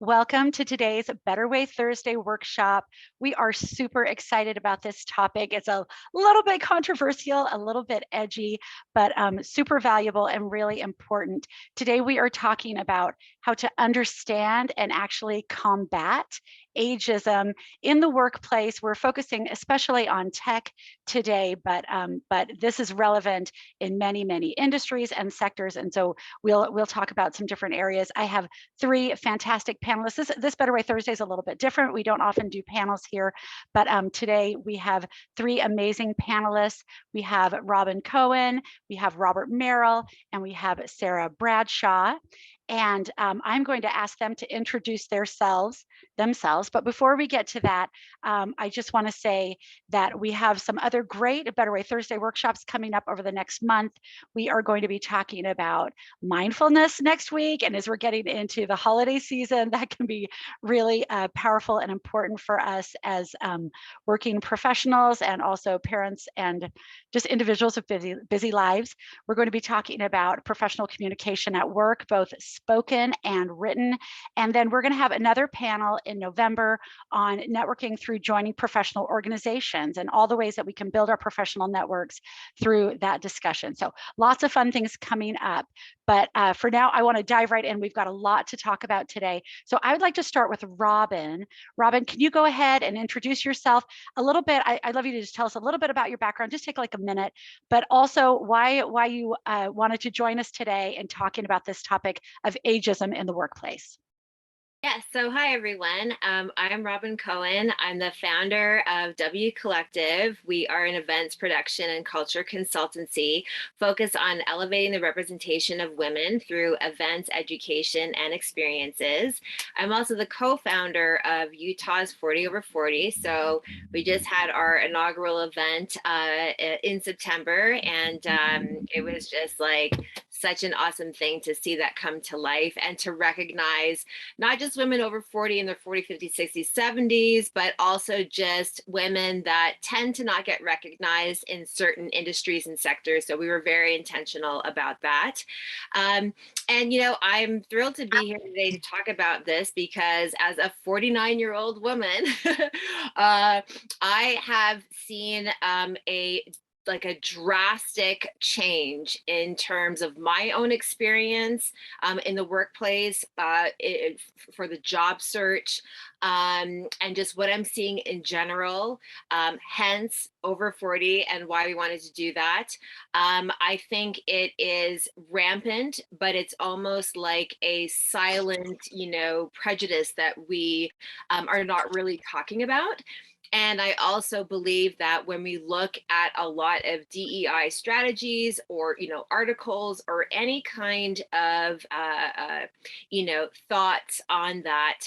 Welcome to today's Better Way Thursday workshop. We are super excited about this topic. It's a little bit controversial, a little bit edgy, but super valuable and really important. Today, we are talking about how to understand and actually combat ageism in the workplace. We're focusing especially on tech today, but this is relevant in many industries and sectors. And so we'll talk about some different areas. I have three fantastic panelists. This Better Way Thursday is a little bit different. We don't often do panels here, but today we have three amazing panelists. We have Robyn Cohen, we have Robert Merrill, and we have Sarah Bradshaw. And I'm going to ask them to introduce themselves. But before we get to that, I just want to say that we have some other great Better Way Thursday workshops coming up over the next month. We are going to be talking about mindfulness next week. And as we're getting into the holiday season, that can be really powerful and important for us as working professionals and also parents and just individuals with busy lives. We're going to be talking about professional communication at work, both spoken and written. And then we're going to have another panel in November on networking through joining professional organizations and all the ways that we can build our professional networks through that discussion. So lots of fun things coming up. But for now, I want to dive right in. We've got a lot to talk about today. So I would like to start with Robyn. Robyn, can you go ahead and introduce yourself a little bit? I'd love you to just tell us a little bit about your background. Just take like a minute, but also why you wanted to join us today in talking about this topic of ageism in the workplace. Yeah, so hi everyone. I'm Robyn Cohen. I'm the founder of W Collective. We are an events production and culture consultancy focused on elevating the representation of women through events, education, and experiences. I'm also the co-founder of Utah's 40 over 40. So we just had our inaugural event in September, and it was just like such an awesome thing to see that come to life and to recognize not just women over 40 in their 40, 50, 60s, 70s, but also just women that tend to not get recognized in certain industries and sectors. So we were very intentional about that. And, you know, I'm thrilled to be here today to talk about this because as a 49-year-old woman, I have seen a drastic change in terms of my own experience in the workplace for the job search and just what I'm seeing in general, hence over 40 and why we wanted to do that. I think it is rampant, but it's almost like a silent, prejudice that we are not really talking about. And I also believe that when we look at a lot of DEI strategies or, articles or any kind of, thoughts on that,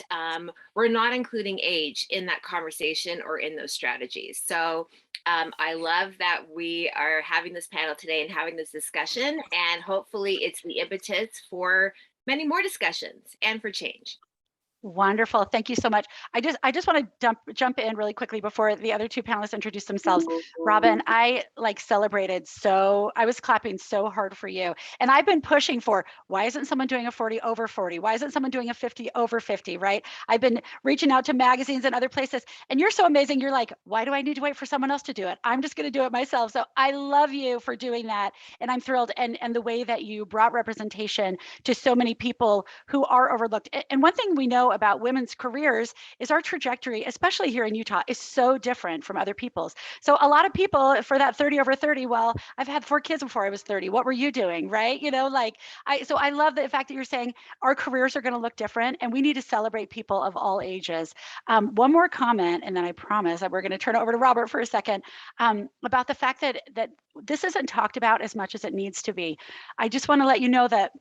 we're not including age in that conversation or in those strategies. So I love that we are having this panel today and having this discussion, and hopefully it's the impetus for many more discussions and for change. Wonderful. Thank you so much. I just want to jump in really quickly before the other two panelists introduce themselves. Robyn, I celebrated I was clapping so hard for you. And I've been pushing for, why isn't someone doing a 40 over 40? Why isn't someone doing a 50 over 50, right? I've been reaching out to magazines and other places, and you're so amazing. You're like, why do I need to wait for someone else to do it? I'm just going to do it myself. So I love you for doing that. And I'm thrilled. And the way that you brought representation to so many people who are overlooked. And one thing we know about women's careers is our trajectory, especially here in Utah, is so different from other people's. So a lot of people for that 30 over 30, well, I've had 4 kids before I was 30. What were you doing, right? So I love the fact that you're saying our careers are going to look different and we need to celebrate people of all ages. One more comment, and then I promise that we're going to turn it over to Robert for a second, about the fact that this isn't talked about as much as it needs to be. I just want to let you know that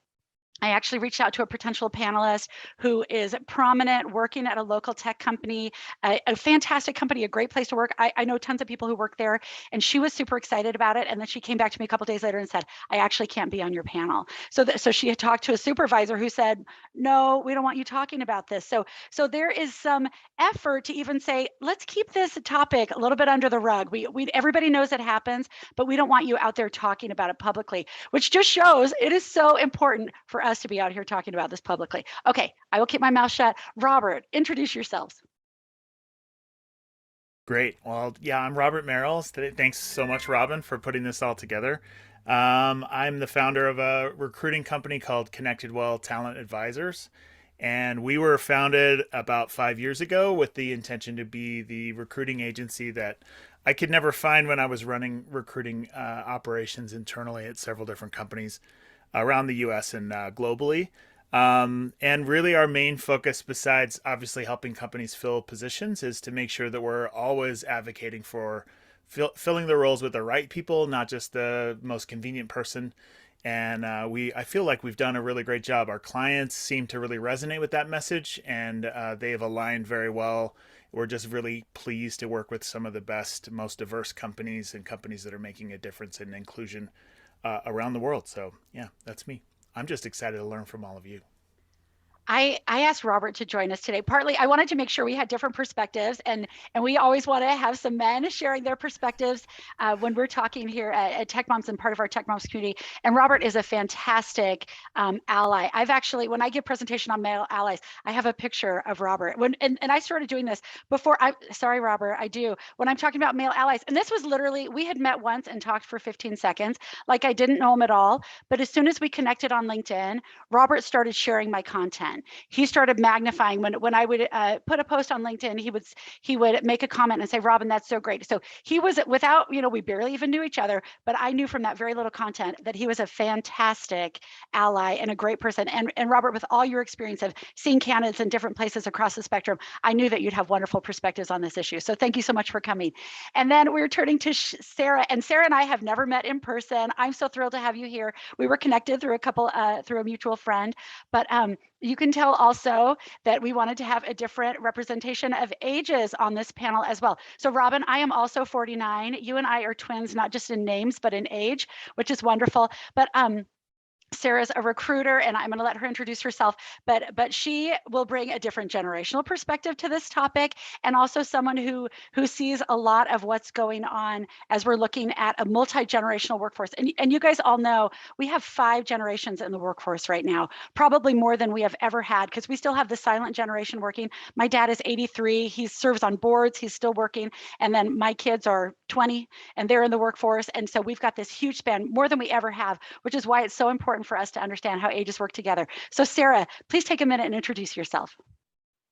I actually reached out to a potential panelist who is prominent, working at a local tech company, a fantastic company, a great place to work. I know tons of people who work there, and she was super excited about it. And then she came back to me a couple days later and said, I actually can't be on your panel. So she had talked to a supervisor who said, no, we don't want you talking about this. So there is some effort to even say, let's keep this topic a little bit under the rug. Everybody knows it happens, but we don't want you out there talking about it publicly, which just shows it is so important for us to be out here talking about this publicly. Okay, I will keep my mouth shut. Robert, introduce yourselves. Great. Well, yeah, I'm Robert Merrill. Thanks so much, Robyn, for putting this all together. I'm the founder of a recruiting company called ConnectedWell Talent Advisors. And we were founded about 5 years ago with the intention to be the recruiting agency that I could never find when I was running recruiting operations internally at several different companies around the US and globally. And really, our main focus, besides obviously helping companies fill positions, is to make sure that we're always advocating for filling the roles with the right people, not just the most convenient person. And I feel like we've done a really great job. Our clients seem to really resonate with that message, and they have aligned very well. We're just really pleased to work with some of the best, most diverse companies and companies that are making a difference in inclusion around the world. So yeah, that's me. I'm just excited to learn from all of you. I asked Robert to join us today. Partly, I wanted to make sure we had different perspectives, and we always want to have some men sharing their perspectives when we're talking here at Tech Moms and part of our Tech Moms community. And Robert is a fantastic ally. I've actually, when I give presentation on male allies, I have a picture of Robert. And I started doing this before. Sorry, Robert, I do. When I'm talking about male allies, and this was literally, we had met once and talked for 15 seconds, like I didn't know him at all. But as soon as we connected on LinkedIn, Robert started sharing my content. He started magnifying when I would put a post on LinkedIn, he would make a comment and say, Robyn, that's so great. So he was, without, we barely even knew each other, but I knew from that very little content that he was a fantastic ally and a great person. And Robert, with all your experience of seeing candidates in different places across the spectrum, I knew that you'd have wonderful perspectives on this issue. So thank you so much for coming. And then we're turning to Sarah, and Sarah and I have never met in person. I'm so thrilled to have you here. We were connected through through a mutual friend, but you can tell also that we wanted to have a different representation of ages on this panel as well. So Robyn, I am also 49. You and I are twins, not just in names, but in age, which is wonderful. But Sarah's a recruiter, and I'm going to let her introduce herself, but she will bring a different generational perspective to this topic, and also someone who sees a lot of what's going on as we're looking at a multi-generational workforce. And you guys all know we have 5 generations in the workforce right now, probably more than we have ever had, because we still have the silent generation working. My dad is 83. He serves on boards. He's still working. And then my kids are 20 and they're in the workforce. And so we've got this huge span, more than we ever have, which is why it's so important for us to understand how ages work together. So Sarah, please take a minute and introduce yourself.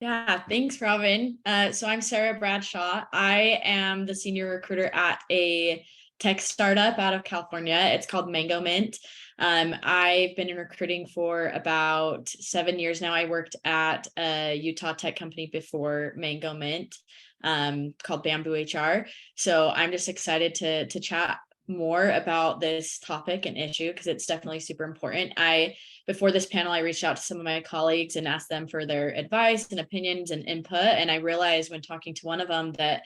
Yeah, thanks, Robyn. So I'm Sarah Bradshaw. I am the senior recruiter at a tech startup out of California. It's called Mango Mint. I've been in recruiting for about 7 years now. I worked at a Utah tech company before Mango Mint, called Bamboo HR. So I'm just excited to chat more about this topic and issue because it's definitely super important. Before this panel, I reached out to some of my colleagues and asked them for their advice and opinions and input. And I realized when talking to one of them that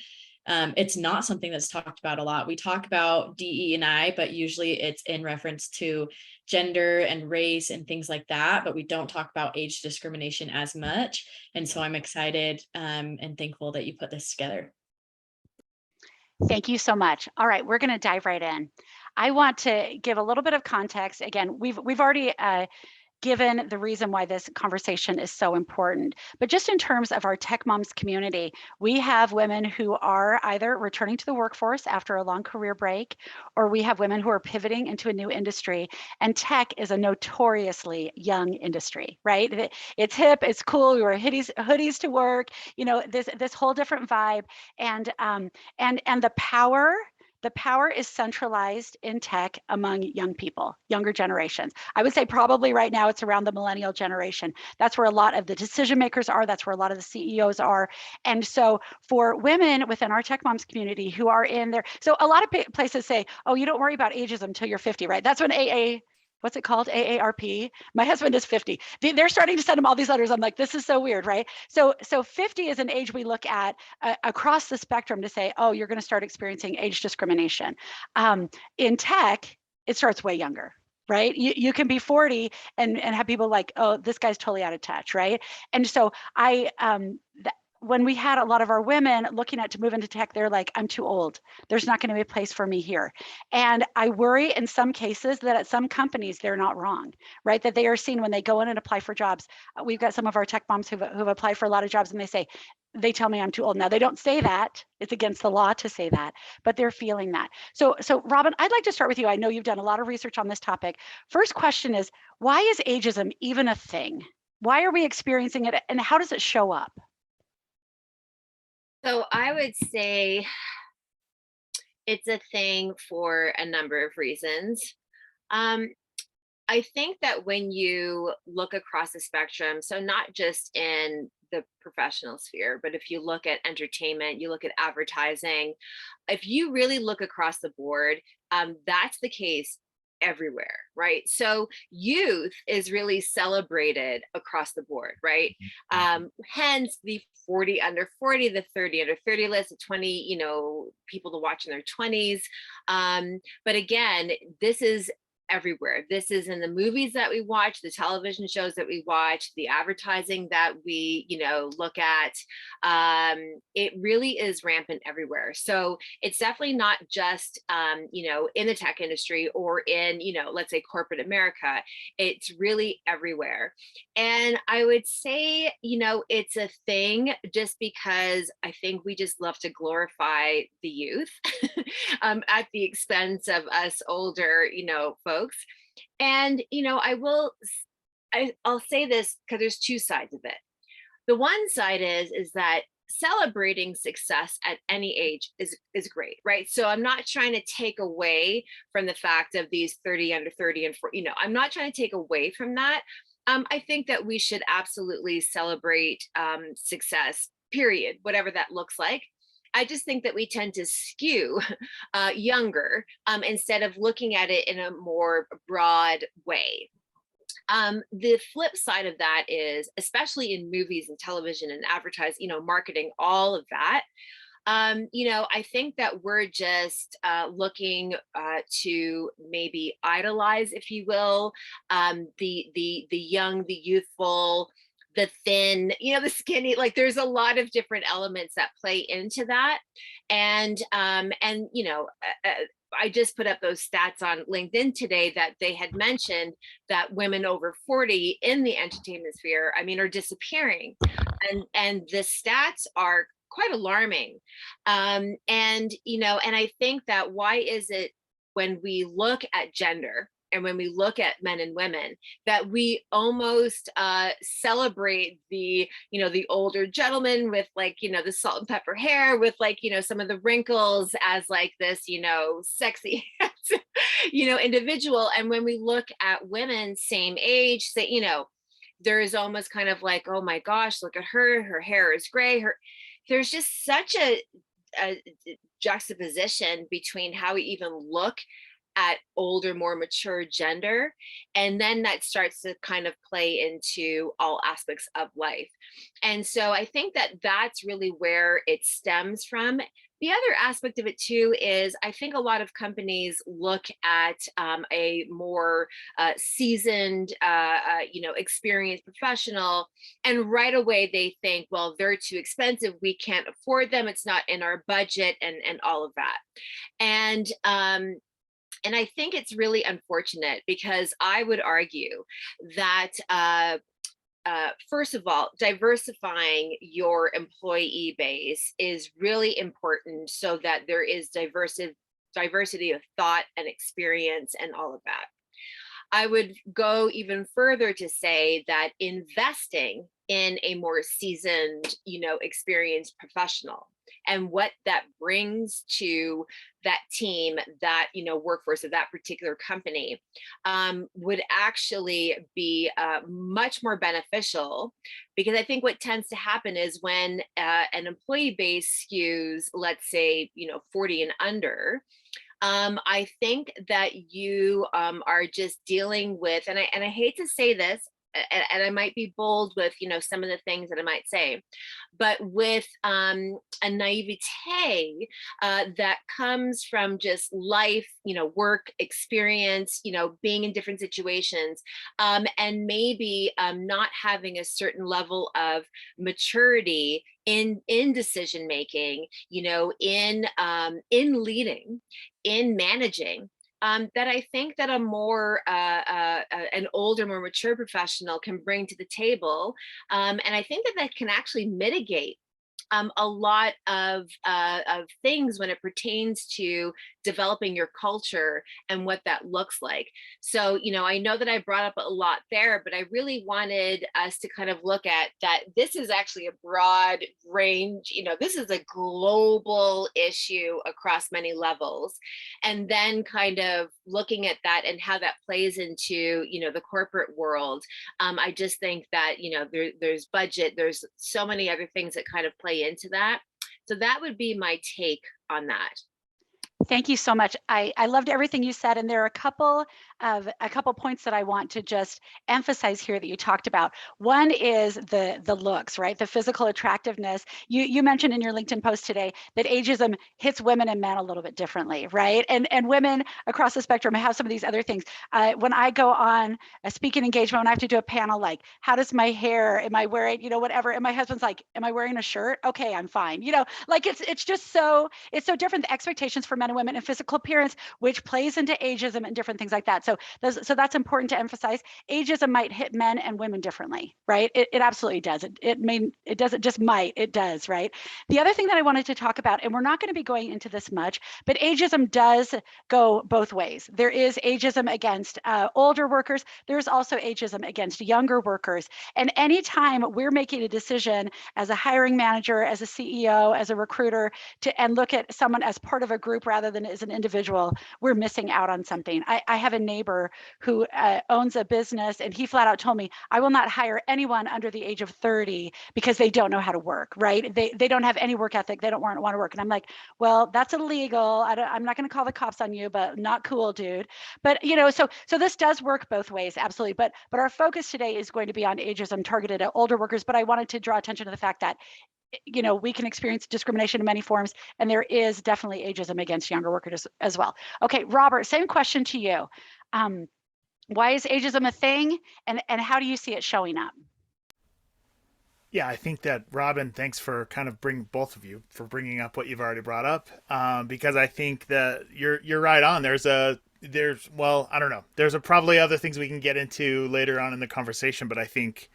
it's not something that's talked about a lot. We talk about DE&I, but usually it's in reference to gender and race and things like that, but we don't talk about age discrimination as much. And so I'm excited and thankful that you put this together. Thank you so much. All right, we're going to dive right in. I want to give a little bit of context. Again, we've already given the reason why this conversation is so important. But just in terms of our Tech Moms community, we have women who are either returning to the workforce after a long career break, or we have women who are pivoting into a new industry. And tech is a notoriously young industry, right? It's hip, it's cool. We wear hoodies to work. This whole different vibe, and the power is centralized in tech among young people, younger generations. I would say probably right now it's around the millennial generation. That's where a lot of the decision makers are. That's where a lot of the CEOs are. And so for women within our Tech Moms community who are in there, so a lot of places say, oh, you don't worry about ageism until you're 50, right? That's when what's it called? AARP. My husband is 50. They're starting to send him all these letters. I'm like, this is so weird, right? So 50 is an age we look at across the spectrum to say, oh, you're going to start experiencing age discrimination. In tech, it starts way younger, right? You can be 40 and have people like, oh, this guy's totally out of touch, right? And so when we had a lot of our women looking at to move into tech, they're like, I'm too old. There's not going to be a place for me here. And I worry in some cases that at some companies, they're not wrong, right? That they are seen when they go in and apply for jobs. We've got some of our tech moms who've applied for a lot of jobs and they tell me I'm too old. Now they don't say that, it's against the law to say that, but they're feeling that. So Robyn, I'd like to start with you. I know you've done a lot of research on this topic. First question is, why is ageism even a thing? Why are we experiencing it and how does it show up? So I would say it's a thing for a number of reasons. I think that when you look across the spectrum, so not just in the professional sphere, but if you look at entertainment, you look at advertising, if you really look across the board, that's the case everywhere, right? So youth is really celebrated across the board, right? Hence the 40 under 40, the 30 under 30 list, the 20, people to watch in their 20s. But again, this is everywhere. This is in the movies that we watch, the television shows that we watch, the advertising that we, look at. It really is rampant everywhere. So it's definitely not just, in the tech industry or in, let's say corporate America. It's really everywhere. And I would say, it's a thing just because I think we just love to glorify the youth at the expense of us older, folks. And, I'll say this because there's two sides of it. The one side is that celebrating success at any age is great, right? So I'm not trying to take away from the fact of these 30 under 30 and 40, I'm not trying to take away from that. I think that we should absolutely celebrate success, period, whatever that looks like. I just think that we tend to skew younger instead of looking at it in a more broad way. The flip side of that is, especially in movies and television and advertising, marketing, all of that. I think that we're just looking to maybe idolize, if you will, the young, the youthful, the thin, the skinny. Like there's a lot of different elements that play into that, and I just put up those stats on LinkedIn today that they had mentioned that women over 40 in the entertainment sphere, are disappearing, and the stats are quite alarming. And I think that why is it when we look at gender and when we look at men and women that we almost celebrate the older gentleman with the salt and pepper hair with some of the wrinkles as this sexy individual, and when we look at women same age, there is almost kind of like, oh my gosh, look at her hair is gray, there's just such a juxtaposition between how we even look at older, more mature gender. And then that starts to kind of play into all aspects of life. And so I think that that's really where it stems from. The other aspect of it too is I think a lot of companies look at a more seasoned, experienced professional, and right away they think, well, they're too expensive, we can't afford them, it's not in our budget, and all of that. And I think it's really unfortunate because I would argue that first of all, diversifying your employee base is really important so that there is diversity of thought and experience and all of that. I would go even further to say that investing in a more seasoned, experienced professional and what that brings to that team, that workforce of that particular company, would actually be much more beneficial, because I think what tends to happen is when an employee base skews, let's say 40 and under, I think that you are just dealing with, and I hate to say this, and I might be bold with, some of the things that I might say, but with a naivete that comes from just life, work experience, being in different situations, and maybe not having a certain level of maturity in decision making, in leading, in managing, that I think that a more an older, more mature professional can bring to the table, and I think that that can actually mitigate a lot of things when it pertains to developing your culture and what that looks like. So, I know that I brought up a lot there, but I really wanted us to kind of look at that. This is actually a broad range, this is a global issue across many levels. And then kind of looking at that and how that plays into, the corporate world. I just think that, there's budget, there's so many other things that kind of play into that. So that would be my take on that. Thank you so much. I loved everything you said, and there are a couple points that I want to just emphasize here that you talked about. One is the looks, right? The physical attractiveness. You mentioned in your LinkedIn post today that ageism hits women and men a little bit differently, right? And women across the spectrum have some of these other things. When I go on a speaking engagement, when I have to do a panel, like, how does my hair? Am I wearing, whatever? And my husband's like, am I wearing a shirt? Okay, I'm fine. Like it's just so different. The expectations for men and women and physical appearance, which plays into ageism and different things like that. So that's important to emphasize. Ageism might hit men and women differently, right? It absolutely does. It doesn't just might, it does, right? The other thing that I wanted to talk about, and we're not going to be going into this much, but ageism does go both ways. There is ageism against older workers. There's also ageism against younger workers. And anytime we're making a decision as a hiring manager, as a CEO, as a recruiter, and look at someone as part of a group rather than as an individual, we're missing out on something. I have a neighbor who owns a business, and he flat out told me, I will not hire anyone under the age of 30 because they don't know how to work, right? They don't have any work ethic. They don't want to work. And I'm like, well, that's illegal. I'm not going to call the cops on you, but not cool, dude. But, so this does work both ways, absolutely. But our focus today is going to be on ageism targeted at older workers. But I wanted to draw attention to the fact that we can experience discrimination in many forms, and there is definitely ageism against younger workers as well. Okay, Robert, same question to you. Why is ageism a thing, and how do you see it showing up? Yeah, I think that Robyn, thanks for kind of both of you for bringing up what you've already brought up, because I think that you're right on. Well, I don't know. There's probably other things we can get into later on in the conversation, but I think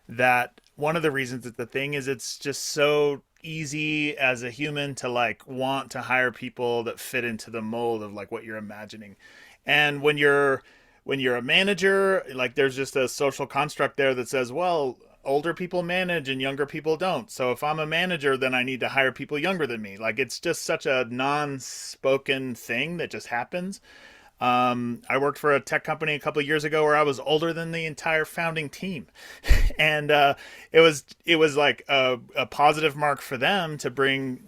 that one of the reasons it's the thing is it's just so easy as a human to like want to hire people that fit into the mold of like what you're imagining. And when you're a manager, like there's just a social construct there that says, well, older people manage and younger people don't. So if I'm a manager, then I need to hire people younger than me. Like it's just such a non-spoken thing that just happens. I worked for a tech company a couple of years ago where I was older than the entire founding team, and it was like a positive mark for them to bring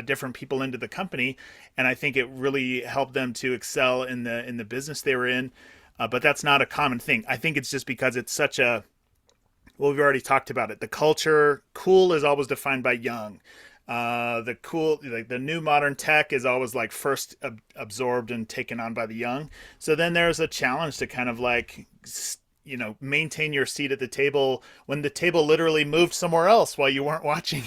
different people into the company, and I think it really helped them to excel in the business they were in. But that's not a common thing. I think it's just because it's such a well, we've already talked about it. The culture, cool is always defined by young. The cool, like the new modern tech is always like first absorbed and taken on by the young. So then there's a challenge to kind of like, maintain your seat at the table when the table literally moved somewhere else while you weren't watching,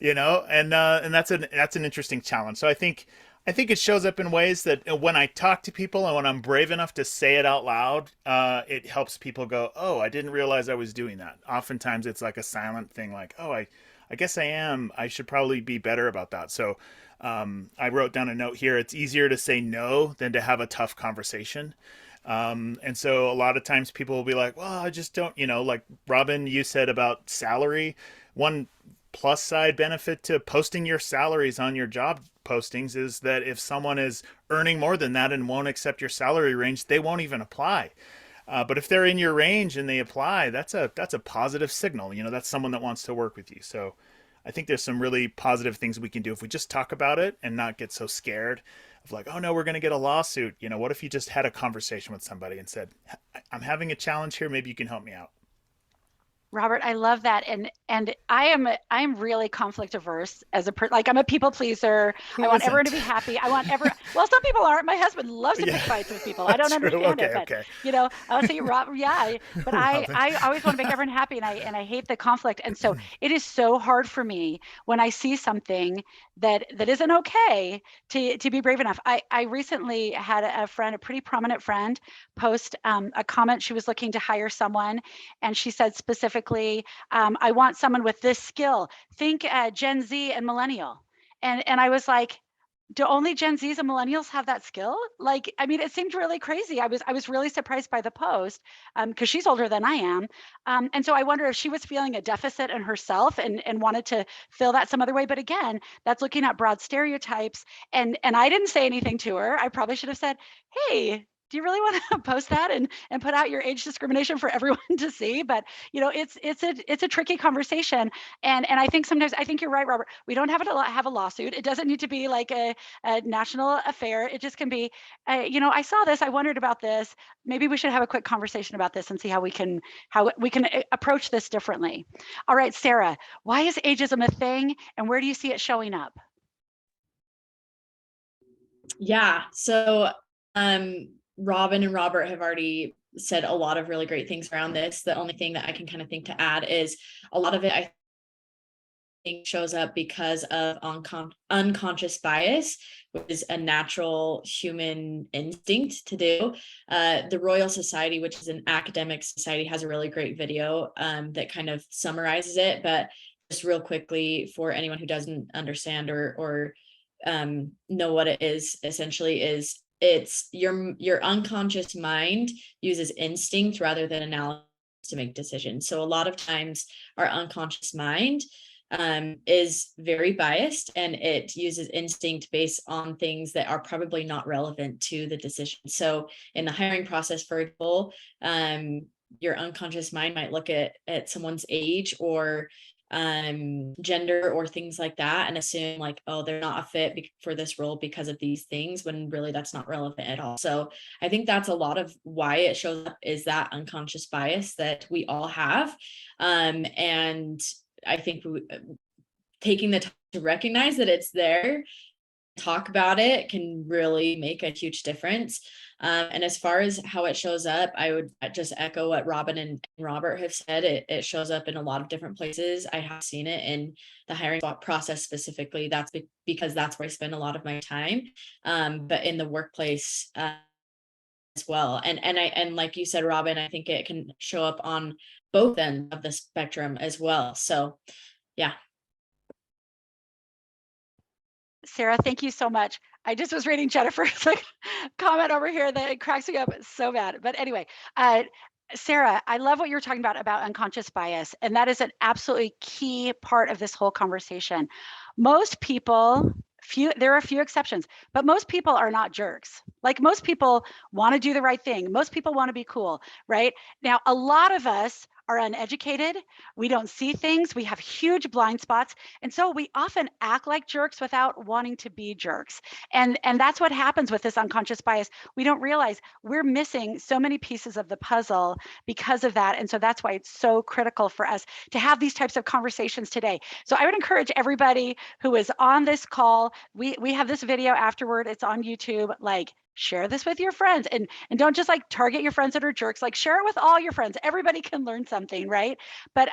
and that's an interesting challenge. So I think it shows up in ways that when I talk to people and when I'm brave enough to say it out loud, it helps people go, oh, I didn't realize I was doing that. Oftentimes it's like a silent thing like, oh, I guess I am. I should probably be better about that. So I wrote down a note here. It's easier to say no than to have a tough conversation. And so a lot of times people will be like, well, I just don't, like Robyn, you said about salary. One plus side benefit to posting your salaries on your job postings is that if someone is earning more than that and won't accept your salary range, they won't even apply. But if they're in your range and they apply, that's a positive signal. That's someone that wants to work with you. So I think there's some really positive things we can do if we just talk about it and not get so scared. of like, oh no, we're going to get a lawsuit. You know, what if you just had a conversation with somebody and said, I'm having a challenge here. Maybe you can help me out. Robert, I love that, and I'm really conflict averse as like I'm a people pleaser. I Who want everyone to isn't? be happy. I want every well, some people aren't. My husband loves to Yeah, pick fights with people. I don't true. understand it, Okay, but okay. I'll say, Rob, yeah, but Robyn. I always want to make everyone happy, and I hate the conflict, and so it is so hard for me when I see something that isn't okay to be brave enough. I recently had a friend, a pretty prominent friend, post a comment. She was looking to hire someone, and she said specifically, I want someone with this skill. Think Gen Z and millennial. And I was like, do only Gen Zs and millennials have that skill? Like, I mean, it seemed really crazy. I was really surprised by the post because she's older than I am. And so I wonder if she was feeling a deficit in herself and wanted to fill that some other way. But again, that's looking at broad stereotypes. And I didn't say anything to her. I probably should have said, hey, do you really want to post that and put out your age discrimination for everyone to see? But it's a tricky conversation, and I think sometimes I think you're right, Robert. We don't have a lawsuit. It doesn't need to be like a national affair. It just can be, I saw this. I wondered about this. Maybe we should have a quick conversation about this and see how we can approach this differently. All right, Sarah, why is ageism a thing, and where do you see it showing up? Yeah. So Robyn and Robert have already said a lot of really great things around this. The only thing that I can kind of think to add is a lot of it, I think, shows up because of unconscious bias, which is a natural human instinct to do. The Royal Society, which is an academic society, has a really great video that kind of summarizes it. But just real quickly, for anyone who doesn't understand or know what it is, essentially is it's your unconscious mind uses instinct rather than analysis to make decisions. So a lot of times our unconscious mind is very biased, and it uses instinct based on things that are probably not relevant to the decision. So in the hiring process, for example, your unconscious mind might look at someone's age or gender or things like that and assume like, oh, they're not a fit for this role because of these things, when really that's not relevant at all. So I think that's a lot of why it shows up, is that unconscious bias that we all have. And I think taking the time to recognize that it's there, talk about it, can really make a huge difference. And as far as how it shows up, I would just echo what Robyn and Robert have said. It shows up in a lot of different places. I have seen it in the hiring process specifically. That's because that's where I spend a lot of my time. But in the workplace as well. And like you said, Robyn, I think it can show up on both ends of the spectrum as well. So yeah. Sarah, thank you so much. I just was reading Jennifer's like comment over here that it cracks me up so bad. But anyway, Sarah, I love what you're talking about unconscious bias, and that is an absolutely key part of this whole conversation. Most people, there are a few exceptions, but most people are not jerks. Like most people want to do the right thing. Most people want to be cool, right? Now, a lot of us are uneducated. We don't see things. We have huge blind spots. And so we often act like jerks without wanting to be jerks. And that's what happens with this unconscious bias. We don't realize we're missing so many pieces of the puzzle because of that. And so that's why it's so critical for us to have these types of conversations today. So I would encourage everybody who is on this call, we have this video afterward, it's on YouTube, like share this with your friends, and don't just like target your friends that are jerks, like share it with all your friends. Everybody can learn something, right? But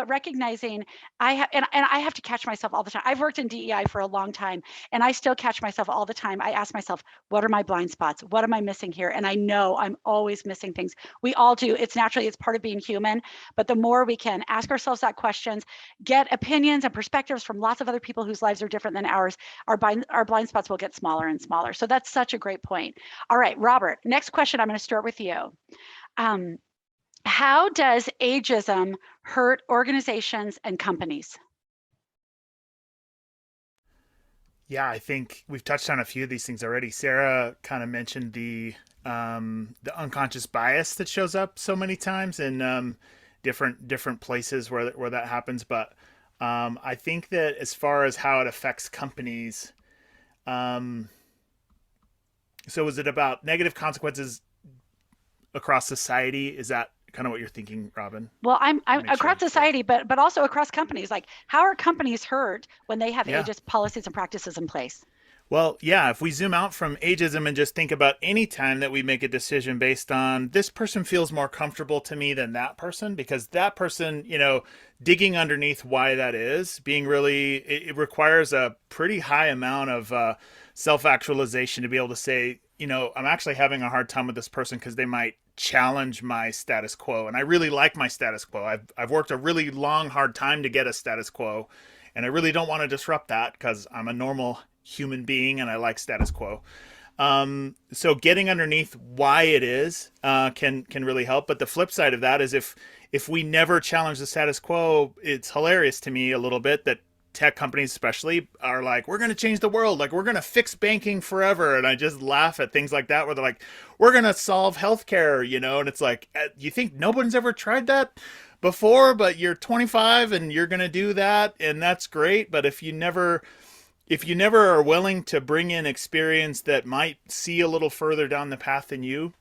recognizing and I have to catch myself all the time. I've worked in DEI for a long time, and I still catch myself all the time. I ask myself, what are my blind spots? What am I missing here? And I know I'm always missing things. We all do. It's part of being human. But the more we can ask ourselves that questions, get opinions and perspectives from lots of other people whose lives are different than ours, our blind spots will get smaller and smaller. So that's such a great point. All right, Robert, next question. I'm going to start with you. How does ageism hurt organizations and companies? Yeah, I think we've touched on a few of these things already. Sarah kind of mentioned the unconscious bias that shows up so many times in different places where that happens. But I think that as far as how it affects companies, So is it about negative consequences across society? Is that kind of what you're thinking, Robyn? Well, I'm Make sure across I'm clear. society, but also across companies. Like, how are companies hurt when they have Yeah. ageist policies and practices in place? Well, yeah, if we zoom out from ageism and just think about any time that we make a decision based on this person feels more comfortable to me than that person, because that person, digging underneath why that is, being really, it requires a pretty high amount of self actualization to be able to say, I'm actually having a hard time with this person because they might challenge my status quo. And I really like my status quo. I've worked a really long, hard time to get a status quo. And I really don't want to disrupt that because I'm a normal human being and I like status quo. So getting underneath why it is can really help. But the flip side of that is if we never challenge the status quo, it's hilarious to me a little bit that tech companies especially are like, we're going to change the world, like we're going to fix banking forever. And I just laugh at things like that where they're like, we're going to solve healthcare, and it's like, you think nobody's ever tried that before, but you're 25 and you're going to do that, and that's great. But if you never are willing to bring in experience that might see a little further down the path than you,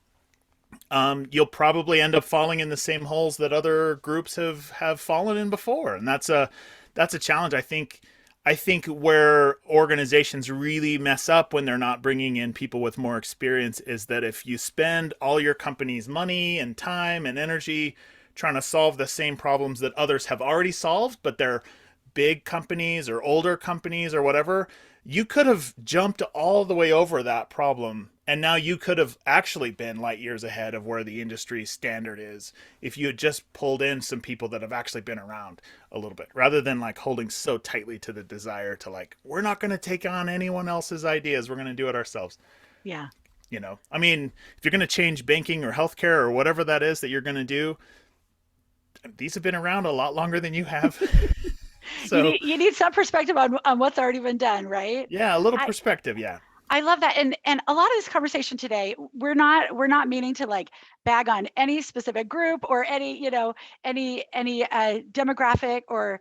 you'll probably end up falling in the same holes that other groups have fallen in before, and that's a challenge. I think where organizations really mess up when they're not bringing in people with more experience is that if you spend all your company's money and time and energy trying to solve the same problems that others have already solved, but they're big companies or older companies or whatever, you could have jumped all the way over that problem. And now you could have actually been light years ahead of where the industry standard is if you had just pulled in some people that have actually been around a little bit, rather than like holding so tightly to the desire to like, we're not going to take on anyone else's ideas. We're going to do it ourselves. Yeah. I mean, if you're going to change banking or healthcare or whatever that is that you're going to do, these have been around a lot longer than you have. You So, need some perspective on what's already been done, right? yeah, a little I, perspective. Yeah. I love that. And a lot of this conversation today, we're not meaning to like bag on any specific group or any demographic or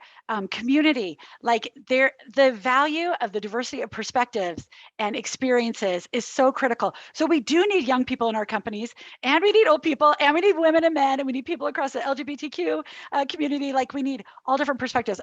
community. Like the value of the diversity of perspectives and experiences is so critical. So we do need young people in our companies, and we need old people, and we need women and men, and we need people across the LGBTQ community. Like, we need all different perspectives.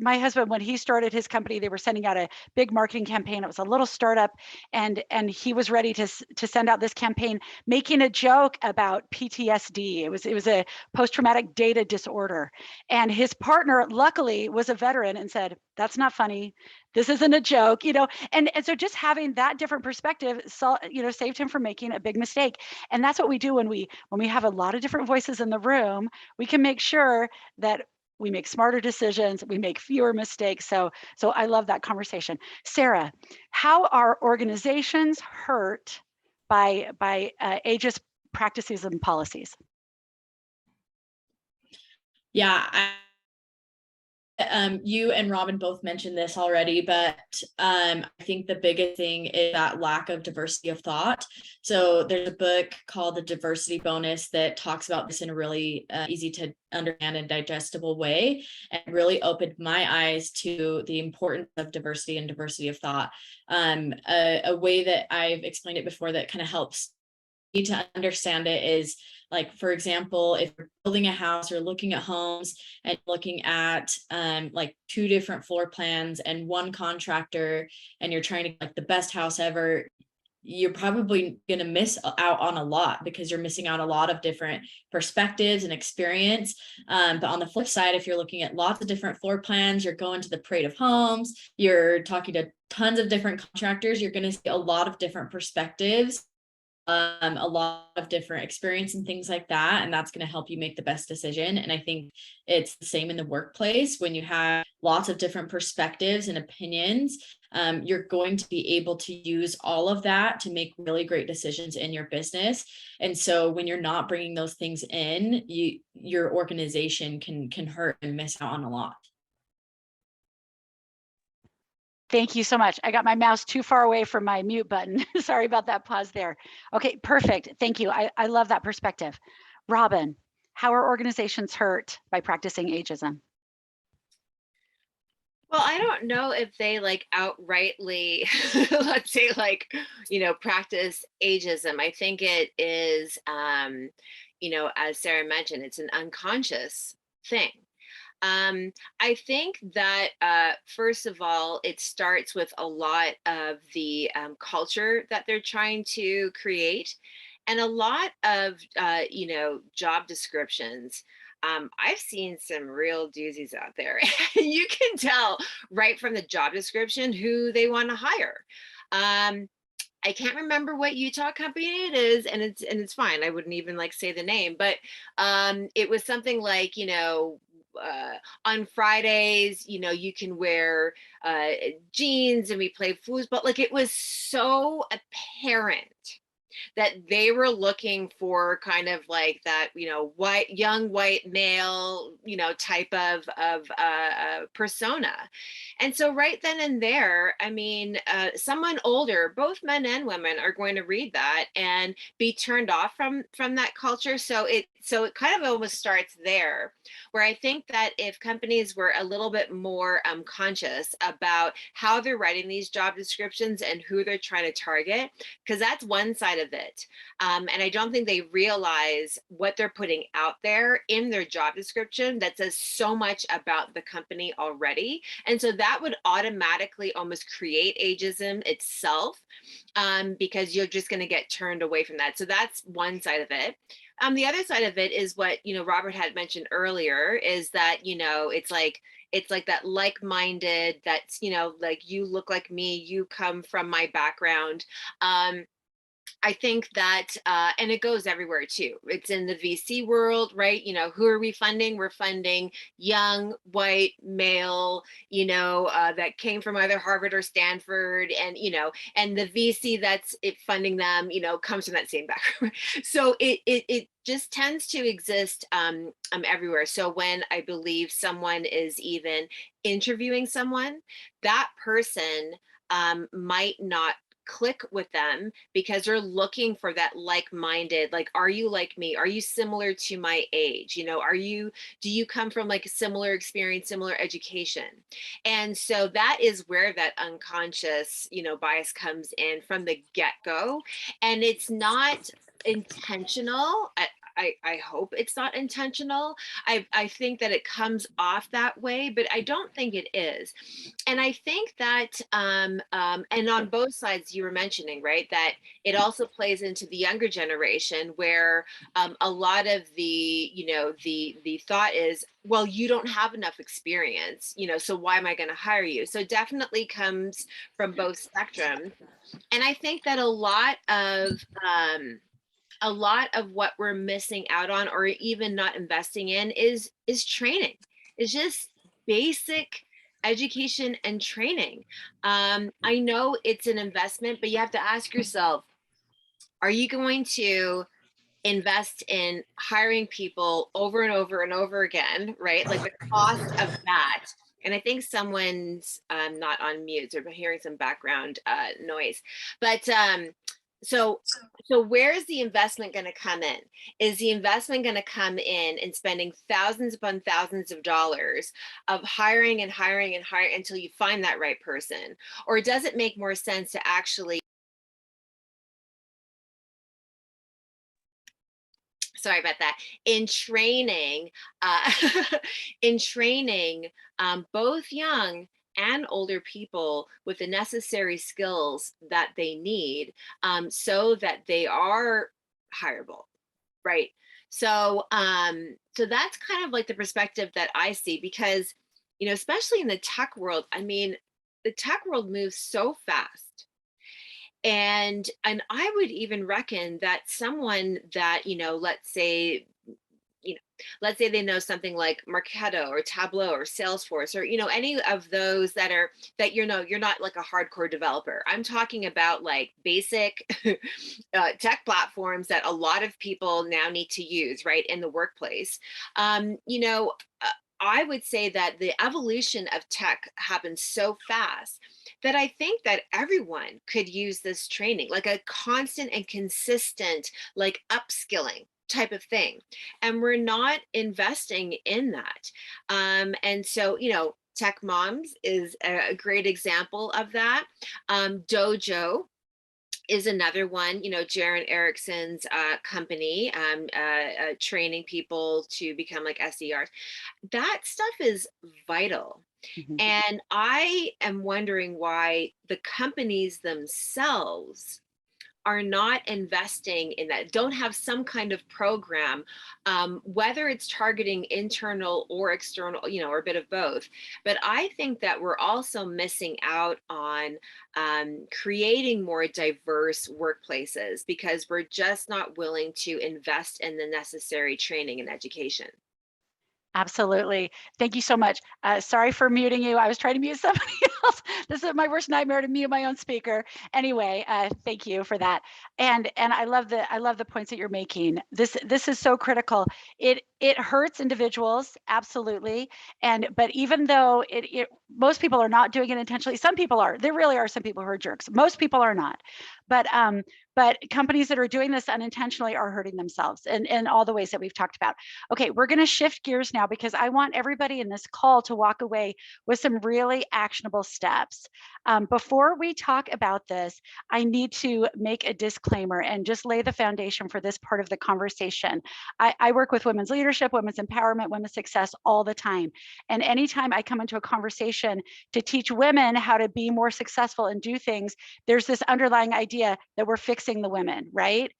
My husband, when he started his company, they were sending out a big marketing campaign. It was a little startup, and he was ready to send out this campaign making a joke about PTSD. It was a post-traumatic data disorder, and his partner luckily was a veteran and said, that's not funny, this isn't a joke, and so just having that different perspective saved him from making a big mistake. And that's what we do when we have a lot of different voices in the room. We can make sure that we make smarter decisions, we make fewer mistakes. So I love that conversation. Sarah, how are organizations hurt by ageist practices and policies? Yeah, you and Robyn both mentioned this already, but I think the biggest thing is that lack of diversity of thought. So there's a book called The Diversity Bonus that talks about this in a really easy to understand and digestible way, and really opened my eyes to the importance of diversity and diversity of thought. A way that I've explained it before that kind of helps me to understand it is, like, for example, if you're building a house or looking at homes and looking at like 2 different floor plans and one contractor, and you're trying to get like the best house ever, you're probably going to miss out on a lot because you're missing out a lot of different perspectives and experience. But on the flip side, if you're looking at lots of different floor plans, you're going to the parade of homes, you're talking to tons of different contractors, you're going to see a lot of different perspectives, a lot of different experience and things like that. And that's going to help you make the best decision. And I think it's the same in the workplace. When you have lots of different perspectives and opinions, you're going to be able to use all of that to make really great decisions in your business. And so when you're not bringing those things in, your organization can hurt and miss out on a lot. Thank you so much. I got my mouse too far away from my mute button. Sorry about that pause there. Okay, perfect. Thank you. I love that perspective. Robyn, how are organizations hurt by practicing ageism? Well, I don't know if they like outrightly, let's say like, practice ageism. I think it is, as Sarah mentioned, it's an unconscious thing. Um, I think that first of all, it starts with a lot of the culture that they're trying to create, and a lot of job descriptions. I've seen some real doozies out there. You can tell right from the job description who they want to hire. Um, I can't remember what Utah company it is, and it's fine. I wouldn't even like say the name, but it was something like, on Fridays, you can wear jeans and we play foosball. Like it was so apparent that they were looking for kind of like that, young white male, type of persona. And so right then and there, I mean, someone older, both men and women, are going to read that and be turned off from that culture. So it kind of almost starts there, where I think that if companies were a little bit more conscious about how they're writing these job descriptions and who they're trying to target, because that's one side of it. And I don't think they realize what they're putting out there in their job description that says so much about the company already. And so that would automatically almost create ageism itself, because you're just going to get turned away from that. So that's one side of it. The other side of it is what, Robert had mentioned earlier, is that, it's like that like-minded, that's, like, you look like me, you come from my background. I think that, and it goes everywhere too. It's in the VC world, right? Who are we funding? We're funding young, white, male, that came from either Harvard or Stanford, and the VC that's funding them, comes from that same background. So it just tends to exist everywhere. So when I believe someone is even interviewing someone, that person might not click with them because they're looking for that like-minded, like, are you like me? Are you similar to my age? Do you come from like a similar experience, similar education? And so that is where that unconscious, bias comes in from the get-go. And it's not intentional. I hope it's not intentional. I think that it comes off that way, but I don't think it is. And I think that, and on both sides you were mentioning, right, that it also plays into the younger generation where a lot of the thought is, well, you don't have enough experience, so why am I going to hire you? So it definitely comes from both spectrums. And I think that a lot of what we're missing out on, or even not investing in, is training. It's just basic education and training. I know it's an investment, but you have to ask yourself, are you going to invest in hiring people over and over and over again, right? Like the cost of that. And I think someone's not on mute, or hearing some background noise. But so where is the investment going to come in? Is the investment going to come in spending thousands upon thousands of dollars of hiring and hiring and hiring until you find that right person? Or does it make more sense to actually, sorry about that, in training, in training both young and older people with the necessary skills that they need, so that they are hireable, right? So that's kind of like the perspective that I see, because especially in the tech world, I mean, the tech world moves so fast. And I would even reckon that someone that, let's say they know something like Marketo or Tableau or Salesforce, or any of those that you're not like a hardcore developer. I'm talking about like basic tech platforms that a lot of people now need to use, right, in the workplace. I would say that the evolution of tech happens so fast that I think that everyone could use this training, like a constant and consistent, like upskilling type of thing. And we're not investing in that. And so, Tech Moms is a great example of that. Dojo is another one, Jaren Erickson's company, training people to become like SDRs. That stuff is vital. Mhm. And I am wondering why the companies themselves are not investing in that, don't have some kind of program, whether it's targeting internal or external, or a bit of both. But I think that we're also missing out on creating more diverse workplaces because we're just not willing to invest in the necessary training and education. Absolutely. Thank you so much. Sorry for muting you. I was trying to mute somebody else. This is my worst nightmare, to mute my own speaker. Anyway, thank you for that. And I love the points that you're making. This is so critical. It hurts individuals, absolutely. But even though most people are not doing it intentionally, some people are. There really are some people who are jerks. Most people are not. But companies that are doing this unintentionally are hurting themselves in all the ways that we've talked about. Okay, we're going to shift gears now because I want everybody in this call to walk away with some really actionable steps. Before we talk about this, I need to make a disclaimer and just lay the foundation for this part of the conversation. I work with women's leadership, women's empowerment, women's success all the time. And anytime I come into a conversation to teach women how to be more successful and do things, there's this underlying idea that we're fixing the women, right?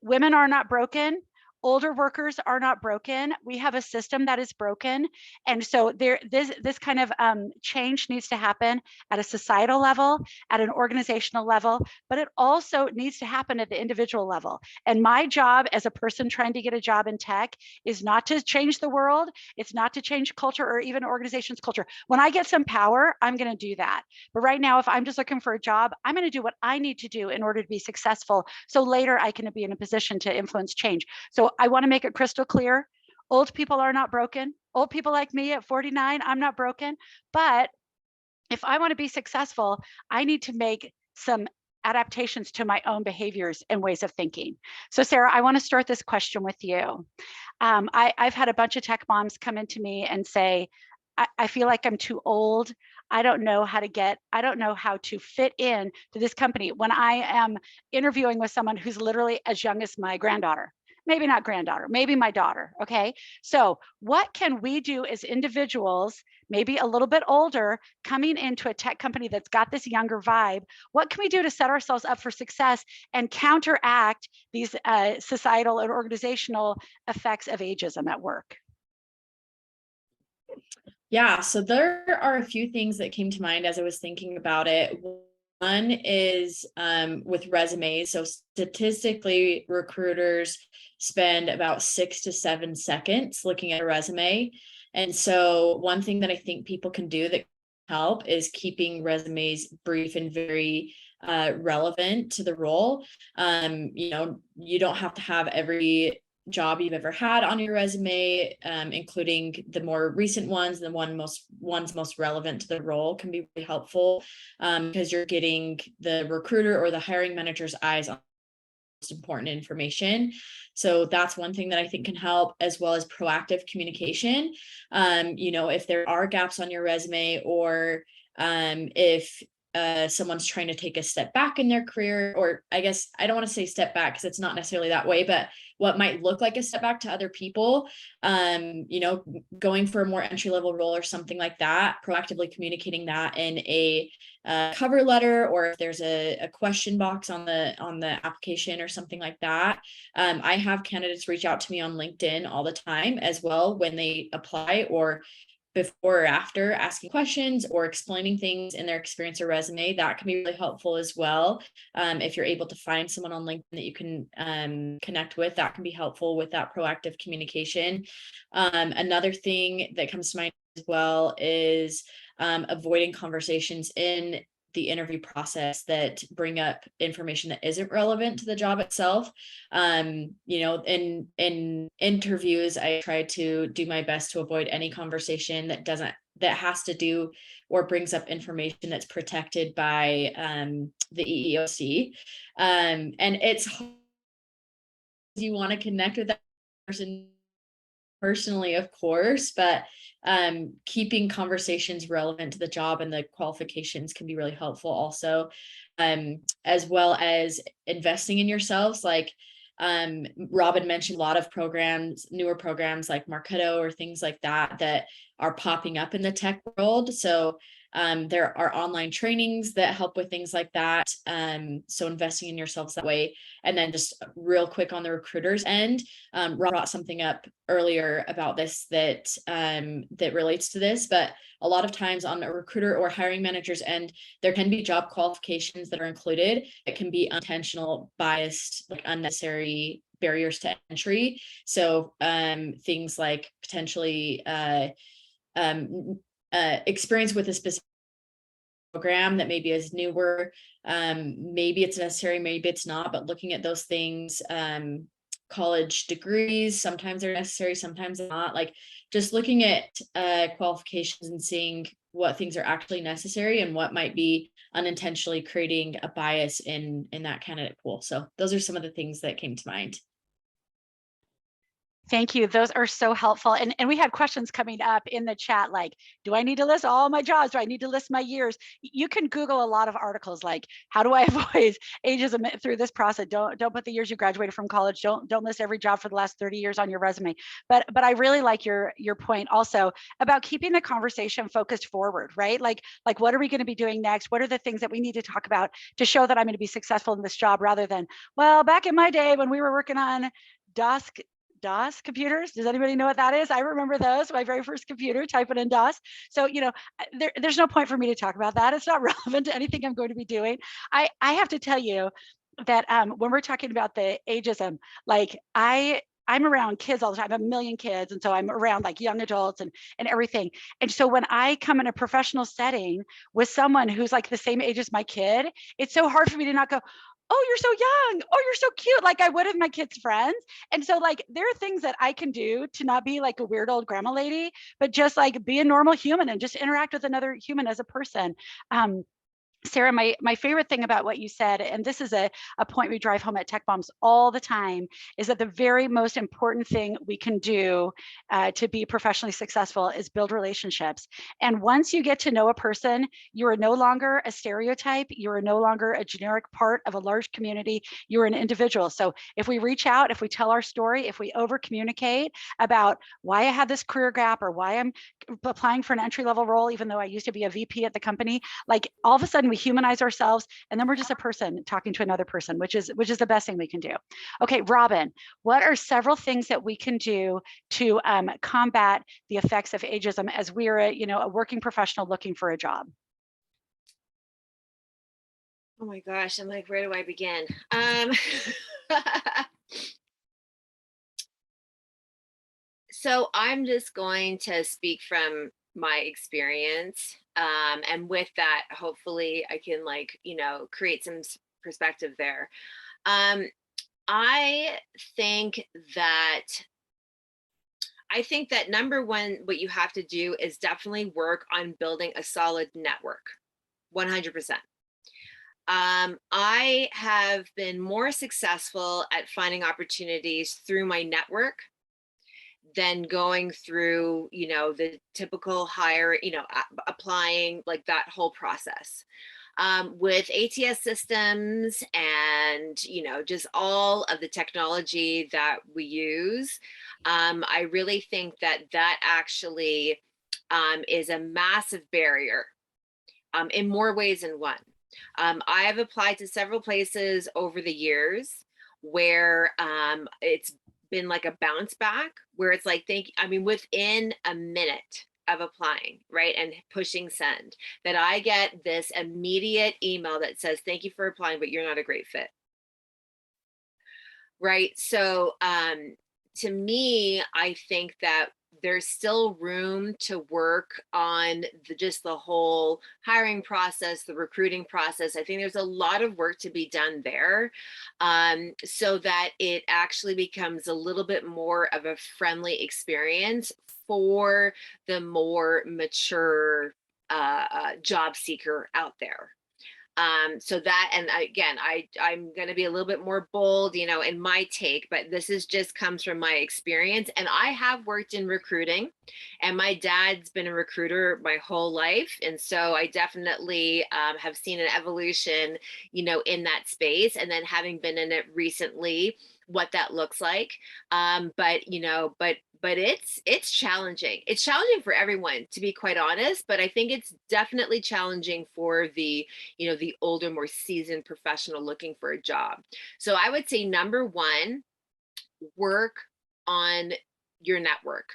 Women are not broken. Older workers are not broken. We have a system that is broken. And so this kind of change needs to happen at a societal level, at an organizational level, but it also needs to happen at the individual level. And my job as a person trying to get a job in tech is not to change the world. It's not to change culture or even organization's culture. When I get some power, I'm going to do that. But right now, if I'm just looking for a job, I'm going to do what I need to do in order to be successful. So later I can be in a position to influence change. So I want to make it crystal clear. Old people are not broken. Old people like me at 49, I'm not broken. But if I want to be successful, I need to make some adaptations to my own behaviors and ways of thinking. So Sarah, I want to start this question with you. I've had a bunch of tech moms come into me and say, I feel like I'm too old. I don't know how to fit in to this company when I am interviewing with someone who's literally as young as my granddaughter. Maybe not granddaughter, maybe my daughter. Okay. So what can we do as individuals, maybe a little bit older, coming into a tech company that's got this younger vibe? What can we do to set ourselves up for success and counteract these societal and organizational effects of ageism at work? Yeah, so there are a few things that came to mind as I was thinking about it. One is with resumes. So statistically, recruiters spend about 6 to 7 seconds looking at a resume. And so one thing that I think people can do that can help is keeping resumes brief and very relevant to the role. You don't have to have every job you've ever had on your resume, including the more recent ones, the ones most relevant to the role can be really helpful, because you're getting the recruiter or the hiring manager's eyes on most important information. So that's one thing that I think can help, as well as proactive communication. If there are gaps on your resume, or if someone's trying to take a step back in their career, or I guess I don't want to say step back because it's not necessarily that way, but what might look like a step back to other people, going for a more entry-level role or something like that, proactively communicating that in a cover letter, or if there's a question box on the application or something like that. I have candidates reach out to me on LinkedIn all the time as well when they apply, or before or after, asking questions or explaining things in their experience or resume. That can be really helpful as well. If you're able to find someone on LinkedIn that you can connect with, that can be helpful with that proactive communication. Another thing that comes to mind as well is avoiding conversations in the interview process that bring up information that isn't relevant to the job itself. In interviews, I try to do my best to avoid any conversation that has to do or brings up information that's protected by the EEOC. And it's, you want to connect with that person personally, of course, but keeping conversations relevant to the job and the qualifications can be really helpful also, as well as investing in yourselves. Like Robyn mentioned, a lot of programs, newer programs like Marketo or things like that, that are popping up in the tech world. So there are online trainings that help with things like that. So investing in yourselves that way. And then just real quick on the recruiter's end, Rob brought something up earlier about this that that relates to this, but a lot of times on a recruiter or hiring manager's end, there can be job qualifications that are included. It can be unintentional, biased, like unnecessary barriers to entry. So things like potentially experience with a specific program that maybe is newer, maybe it's necessary, maybe it's not, but looking at those things, college degrees, sometimes they're necessary, sometimes not, like just looking at qualifications and seeing what things are actually necessary and what might be unintentionally creating a bias in that candidate pool. So those are some of the things that came to mind. Thank you. Those are so helpful. And we had questions coming up in the chat, like, do I need to list all my jobs? Do I need to list my years? You can Google a lot of articles like, how do I avoid ageism through this process? Don't put the years you graduated from college. Don't list every job for the last 30 years on your resume. But I really like your point also about keeping the conversation focused forward, right? Like what are we going to be doing next? What are the things that we need to talk about to show that I'm going to be successful in this job, rather than, well, back in my day when we were working on DOS computers. Does anybody know what that is? I remember those, my very first computer, typing in DOS. So, there's no point for me to talk about that. It's not relevant to anything I'm going to be doing. I have to tell you that when we're talking about the ageism, like I'm around kids all the time. I have a million kids. And so I'm around like young adults and everything. And so when I come in a professional setting with someone who's like the same age as my kid, it's so hard for me to not go, oh, you're so young. Oh, you're so cute. Like I would have my kids' friends. And so like there are things that I can do to not be like a weird old grandma lady, but just like be a normal human and just interact with another human as a person. Sarah, my favorite thing about what you said, and this is a point we drive home at Tech Bombs all the time, is that the very most important thing we can do to be professionally successful is build relationships. And once you get to know a person, you are no longer a stereotype. You are no longer a generic part of a large community. You're an individual. So if we reach out, if we tell our story, if we over communicate about why I had this career gap or why I'm applying for an entry-level role, even though I used to be a VP at the company, like all of a sudden we humanize ourselves, and then we're just a person talking to another person, which is the best thing we can do. Okay, Robyn, what are several things that we can do to combat the effects of ageism as we're a working professional looking for a job? Oh my gosh, I'm like, where do I begin? So I'm just going to speak from my experience. And with that, hopefully I can create some perspective there. I think that number one, what you have to do is definitely work on building a solid network, 100%. I have been more successful at finding opportunities through my network than going through, the typical hire, applying, like that whole process. With ATS systems and, just all of the technology that we use, I really think that actually is a massive barrier in more ways than one. I have applied to several places over the years where it's been like a bounce back, where it's like, within a minute of applying, right, and pushing send, that I get this immediate email that says, thank you for applying, but you're not a great fit. Right. So to me, I think that there's still room to work on just the whole hiring process, the recruiting process. I think there's a lot of work to be done there, so that it actually becomes a little bit more of a friendly experience for the more mature job seeker out there. So that, and again, I'm going to be a little bit more bold, you know, in my take, but this is just comes from my experience. And I have worked in recruiting, and my dad's been a recruiter my whole life. And so I definitely have seen an evolution, you know, in that space. And then having been in it recently, what that looks like. But you know, but it's challenging. It's challenging for everyone, to be quite honest. But I think it's definitely challenging for the, you know, the older, more seasoned professional looking for a job. So I would say number one, work on your network.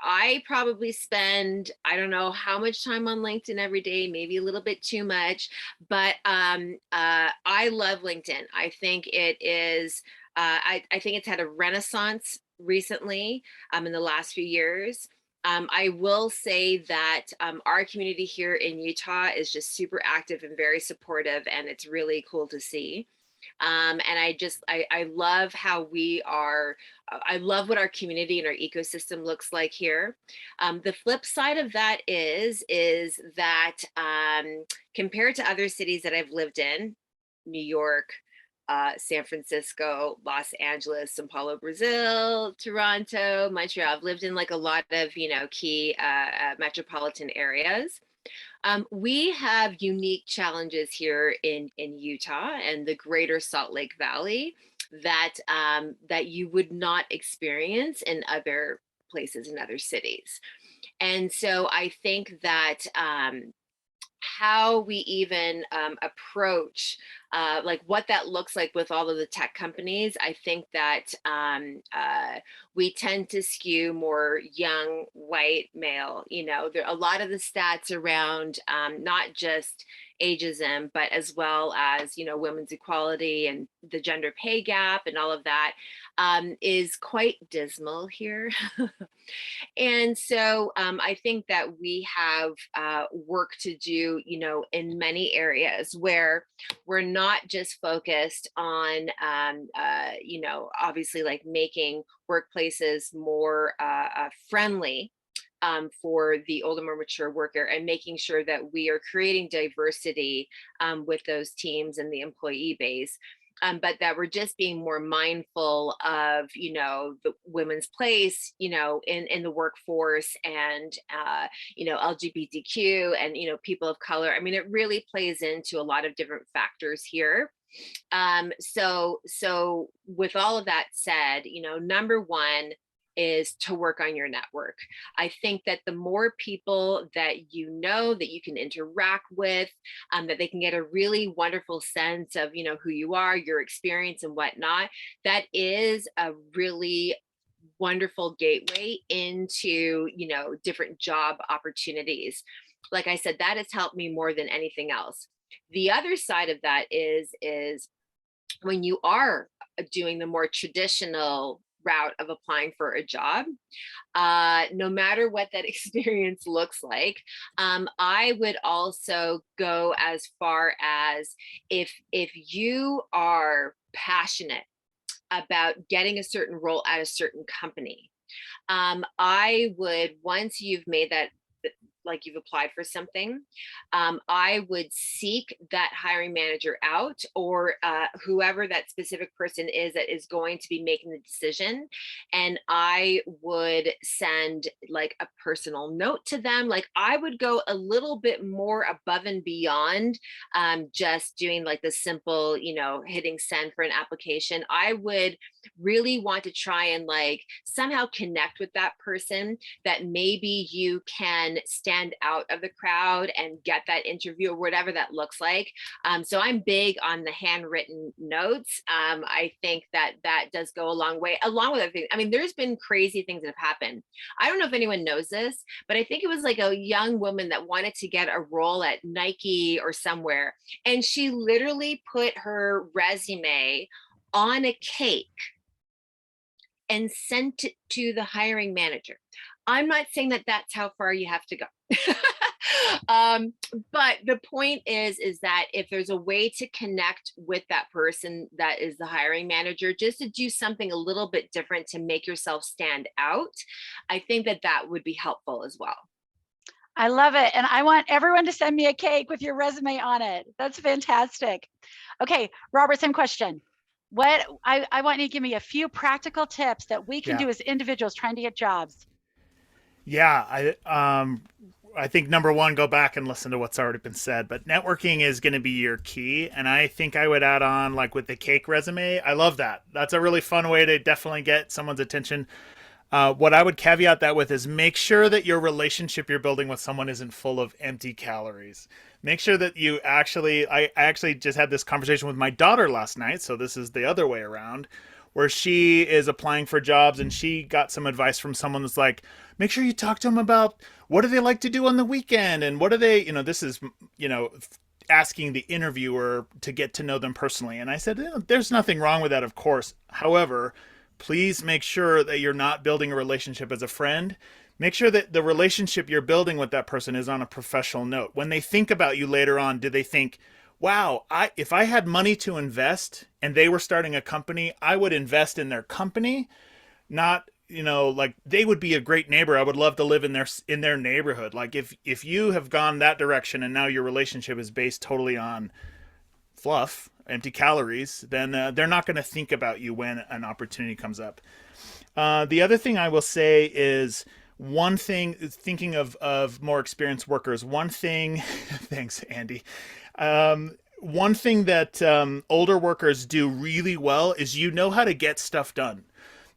I probably spend, I don't know how much time on LinkedIn every day, maybe a little bit too much, but I love LinkedIn. I think it is, I think it's had a renaissance recently in the last few years. I will say that our community here in Utah is just super active and very supportive, and it's really cool to see. And I love how we are, I love what our community and our ecosystem looks like here. The flip side of that is that compared to other cities that I've lived in, New York, San Francisco, Los Angeles, São Paulo, Brazil, Toronto, Montreal, I've lived in like a lot of, you know, key metropolitan areas. We have unique challenges here in Utah and the greater Salt Lake Valley that that you would not experience in other places, in other cities. And so I think that how we even approach like what that looks like with all of the tech companies, I think that we tend to skew more young white male. You know, there are a lot of the stats around not just ageism, but as well as, you know, women's equality and the gender pay gap and all of that is quite dismal here. And so I think that we have work to do, you know, in many areas where we're not just focused on, you know, obviously like making workplaces more friendly for the older, more mature worker, and making sure that we are creating diversity with those teams and the employee base. But that we're just being more mindful of, you know, the women's place, you know, in the workforce, and, you know, LGBTQ and, you know, people of color. I mean, it really plays into a lot of different factors here. So with all of that said, you know, number one is to work on your network. I think that the more people that you know, that you can interact with, that they can get a really wonderful sense of, you know, who you are, your experience and whatnot, that is a really wonderful gateway into, you know, different job opportunities. Like I said, that has helped me more than anything else. The other side of that is when you are doing the more traditional route of applying for a job, no matter what that experience looks like, I would also go as far as if you are passionate about getting a certain role at a certain company, I would, once you've made that, like you've applied for something, I would seek that hiring manager out, or whoever that specific person is that is going to be making the decision. And I would send like a personal note to them. Like I would go a little bit more above and beyond just doing like the simple, you know, hitting send for an application. I would really want to try and like somehow connect with that person, that maybe you can stand out of the crowd and get that interview or whatever that looks like. So I'm big on the handwritten notes. I think that that does go a long way, along with other things. I mean, there's been crazy things that have happened. I don't know if anyone knows this, but I think it was like a young woman that wanted to get a role at Nike or somewhere, and she literally put her resume on a cake and sent it to the hiring manager. I'm not saying that that's how far you have to go. But the point is that if there's a way to connect with that person that is the hiring manager, just to do something a little bit different to make yourself stand out, I think that that would be helpful as well. I love it. And I want everyone to send me a cake with your resume on it. That's fantastic. Okay, Robert, same question. What I want you to give me a few practical tips that we can Yeah. do as individuals trying to get jobs. Yeah, I think number one, go back and listen to what's already been said. But networking is going to be your key, and I think I would add on like with the cake resume. I love that. That's a really fun way to definitely get someone's attention. What I would caveat that with is make sure that your relationship you're building with someone isn't full of empty calories. Make sure that you actually, I actually just had this conversation with my daughter last night, so this is the other way around, where she is applying for jobs and she got some advice from someone that's like, make sure you talk to them about what do they like to do on the weekend and what do they, this is, asking the interviewer to get to know them personally. And I said, there's nothing wrong with that, of course. However, please make sure that you're not building a relationship as a friend. Make sure that the relationship you're building with that person is on a professional note. When they think about you later on, do they think, wow, if I had money to invest and they were starting a company, I would invest in their company, not, like they would be a great neighbor. I would love to live in their neighborhood. Like if you have gone that direction and now your relationship is based totally on fluff, empty calories, then they're not going to think about you when an opportunity comes up. The other thing I will say is one thing, thinking of more experienced workers, one thing, thanks, Andy. One thing that older workers do really well is how to get stuff done.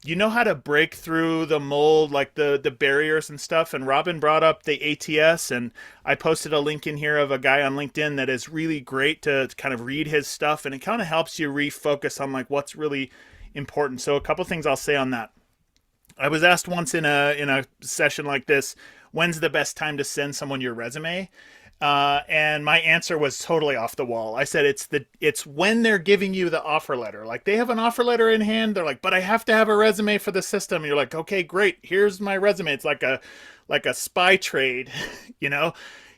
You know how to break through the mold, like the barriers and stuff. And Robyn brought up the ATS, and I posted a link in here of a guy on LinkedIn that is really great to kind of read his stuff, and it kind of helps you refocus on like what's really important. So a couple things I'll say on that. I was asked once in a session like this, when's the best time to send someone your resume? And my answer was totally off the wall. I said it's when they're giving you the offer letter. Like they have an offer letter in hand. They're like, but I have to have a resume for the system. You're like, okay, great. Here's my resume. It's like a spy trade,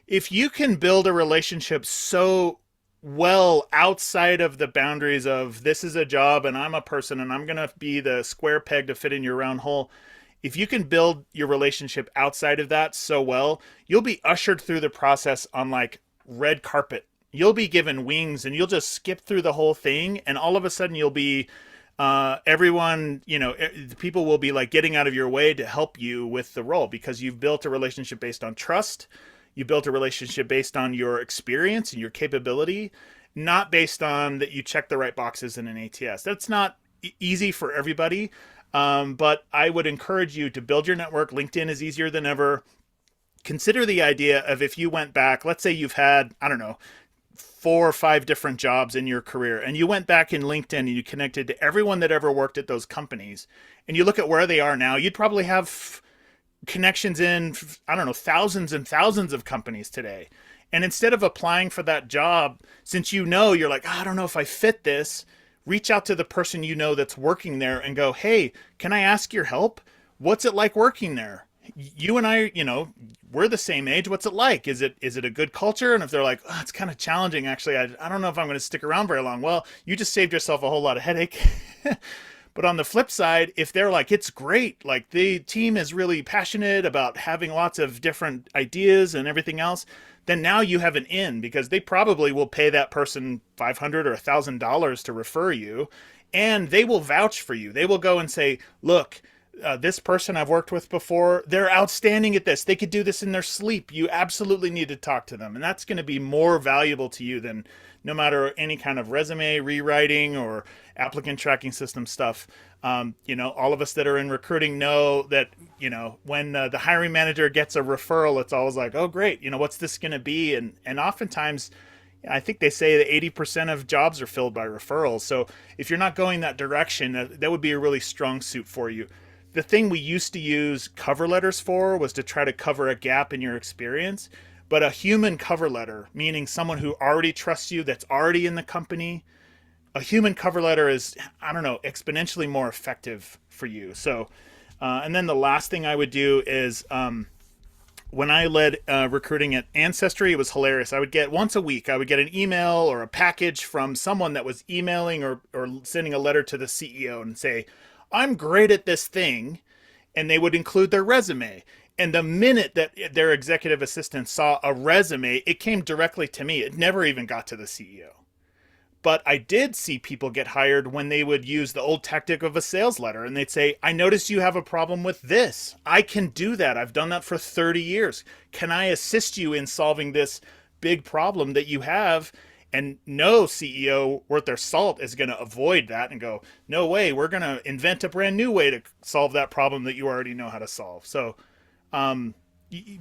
If you can build a relationship so well outside of the boundaries of this is a job and I'm a person and I'm going to be the square peg to fit in your round hole. If you can build your relationship outside of that so well, you'll be ushered through the process on like red carpet. You'll be given wings and you'll just skip through the whole thing. And all of a sudden you'll be, everyone, people will be like getting out of your way to help you with the role because you've built a relationship based on trust. You built a relationship based on your experience and your capability, not based on that you check the right boxes in an ATS. That's not easy for everybody. But I would encourage you to build your network. LinkedIn is easier than ever. Consider the idea of if you went back, let's say you've had, 4 or 5 different jobs in your career, and you went back in LinkedIn and you connected to everyone that ever worked at those companies, and you look at where they are now, you'd probably have connections in, thousands and thousands of companies today. And instead of applying for that job, since you're like, I don't know if I fit this, reach out to the person that's working there and go, hey, can I ask your help? What's it like working there? You and I, we're the same age. What's it like? Is it a good culture? And if they're like, it's kind of challenging, actually, I don't know if I'm going to stick around very long. Well, you just saved yourself a whole lot of headache. But on the flip side, if they're like, it's great, like the team is really passionate about having lots of different ideas and everything else, then now you have an in because they probably will pay that person $500 or $1,000 to refer you, and they will vouch for you. They will go and say, look, this person I've worked with before, they're outstanding at this. They could do this in their sleep. You absolutely need to talk to them. And that's going to be more valuable to you than no matter any kind of resume rewriting or applicant tracking system stuff. All of us that are in recruiting know that, when the hiring manager gets a referral, it's always like, oh, great. What's this going to be? And oftentimes, I think they say that 80% of jobs are filled by referrals. So if you're not going that direction, that would be a really strong suit for you. The thing we used to use cover letters for was to try to cover a gap in your experience. But a human cover letter, meaning someone who already trusts you, that's already in the company, a human cover letter is, exponentially more effective for you. So, and then the last thing I would do is when I led recruiting at Ancestry, it was hilarious. I would get once a week, I would get an email or a package from someone that was emailing or sending a letter to the CEO and say, I'm great at this thing. And they would include their resume. And the minute that their executive assistant saw a resume, it came directly to me. It never even got to the CEO. But I did see people get hired when they would use the old tactic of a sales letter, and they'd say, I noticed you have a problem with this. I can do that. I've done that for 30 years. Can I assist you in solving this big problem that you have? And no CEO worth their salt is going to avoid that and go, no way, we're going to invent a brand new way to solve that problem that you already know how to solve. So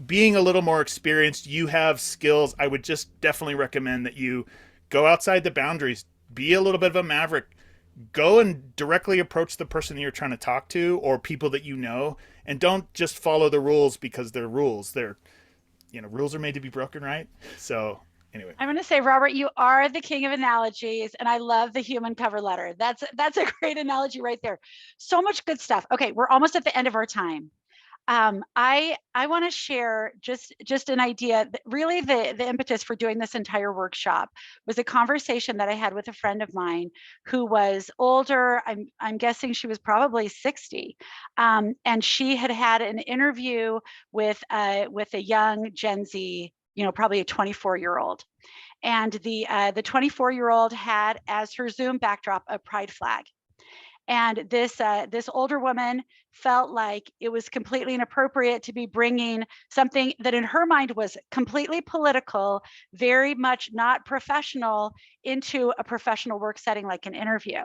being a little more experienced, you have skills. I would just definitely recommend that you go outside the boundaries, be a little bit of a maverick, go and directly approach the person that you're trying to talk to or people that you know, and don't just follow the rules because they're rules. They're, rules are made to be broken, right? So anyway. I'm going to say, Robert, you are the king of analogies, and I love the human cover letter. That's a great analogy right there. So much good stuff. Okay, we're almost at the end of our time. I want to share just an idea. Really, the impetus for doing this entire workshop was a conversation that I had with a friend of mine who was older. I'm guessing she was probably 60, and she had an interview with a young Gen Z, probably a 24-year-old. And the 24-year-old had as her Zoom backdrop a pride flag. And this older woman felt like it was completely inappropriate to be bringing something that in her mind was completely political, very much not professional, into a professional work setting like an interview.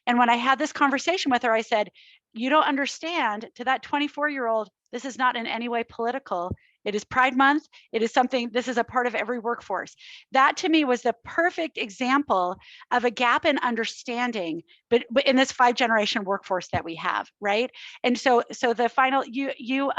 And when I had this conversation with her, I said, you don't understand, to that 24-year-old, this is not in any way political. It is Pride Month. It is something, this is a part of every workforce. That to me was the perfect example of a gap in understanding, but in this 5-generation workforce that we have, right? And so the final, you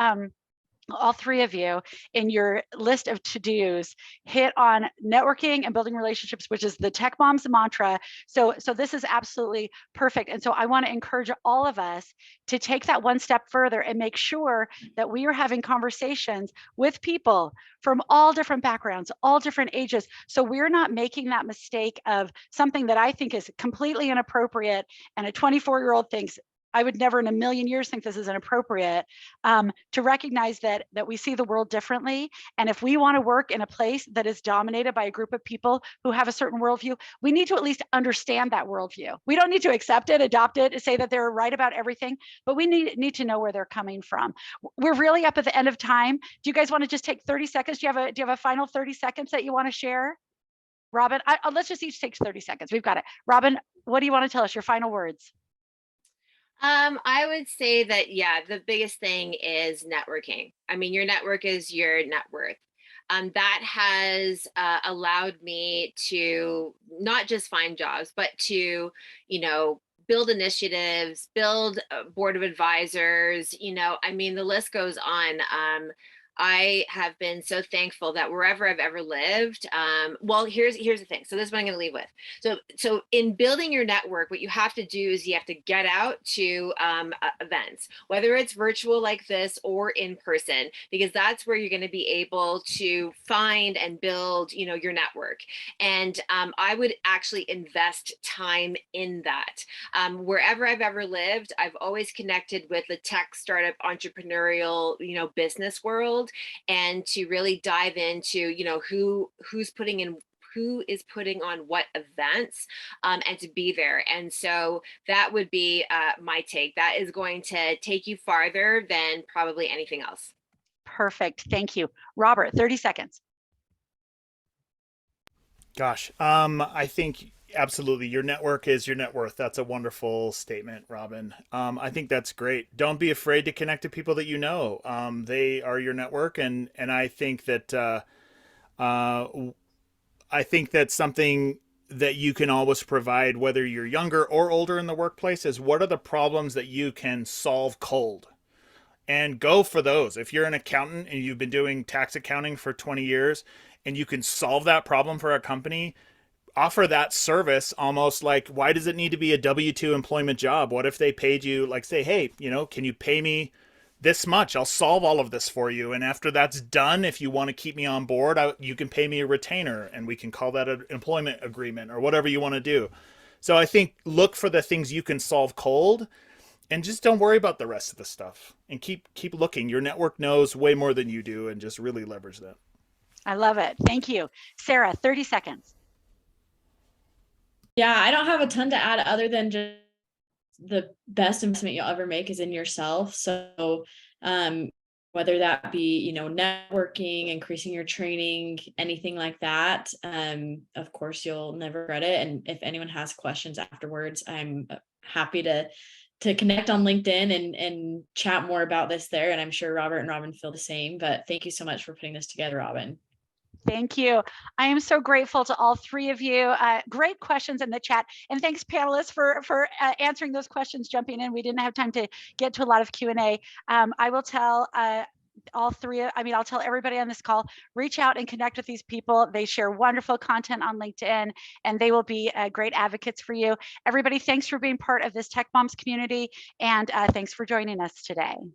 all three of you in your list of to-dos hit on networking and building relationships, which is the Tech Moms mantra. So this is absolutely perfect. And so I want to encourage all of us to take that one step further and make sure that we are having conversations with people from all different backgrounds, all different ages. So we're not making that mistake of something that I think is completely inappropriate and a 24-year-old thinks, I would never in a million years think this is inappropriate, to recognize that we see the world differently. And if we want to work in a place that is dominated by a group of people who have a certain worldview, we need to at least understand that worldview. We don't need to accept it, adopt it, say that they're right about everything, but we need to know where they're coming from. We're really up at the end of time. Do you guys want to just take 30 seconds? Do you have a final 30 seconds that you want to share? Robyn, let's just each take 30 seconds. We've got it. Robyn, what do you want to tell us? Your final words. I would say that, yeah, the biggest thing is networking. I mean, your network is your net worth. That has allowed me to not just find jobs, but to, build initiatives, build a board of advisors, I mean, the list goes on. I have been so thankful that wherever I've ever lived, well, here's the thing. So this is what I'm going to leave with. So in building your network, what you have to do is you have to get out to events, whether it's virtual like this or in person, because that's where you're going to be able to find and build, your network. And I would actually invest time in that. Wherever I've ever lived, I've always connected with the tech startup entrepreneurial, business world, and to really dive into, who is putting on what events, and to be there. And so that would be my take. That is going to take you farther than probably anything else. Perfect. Thank you. Robert, 30 seconds. Gosh, I think absolutely your network is your net worth. That's a wonderful statement, Robyn. I think that's great. Don't be afraid to connect to people that you know. They are your network, and I think that something that you can always provide, whether you're younger or older in the workplace, is what are the problems that you can solve cold, and go for those. If you're an accountant and you've been doing tax accounting for 20 years and you can solve that problem for a company, offer that service. Almost like, why does it need to be a W-2 employment job? What if they paid you, like, say, hey, can you pay me this much? I'll solve all of this for you. And after that's done, if you want to keep me on board, you can pay me a retainer, and we can call that an employment agreement or whatever you want to do. So I think look for the things you can solve cold And just don't worry about the rest of the stuff, and keep looking. Your network knows way more than you do, and just really leverage that. I love it. Thank you. Sarah, 30 seconds. Yeah, I don't have a ton to add other than just the best investment you'll ever make is in yourself. So whether that be, you know, networking, increasing your training, anything like that, of course you'll never regret it. And if anyone has questions afterwards, I'm happy to connect on LinkedIn and chat more about this there. And I'm sure Robert and Robyn feel the same. But thank you so much for putting this together, Robyn. Thank you. I am so grateful to all three of you. Great questions in the chat. And thanks, panelists, for answering those questions, jumping in. We didn't have time to get to a lot of Q&A. I will tell I'll tell everybody on this call, reach out and connect with these people. They share wonderful content on LinkedIn, and they will be great advocates for you. Everybody, thanks for being part of this Tech Moms community, and thanks for joining us today.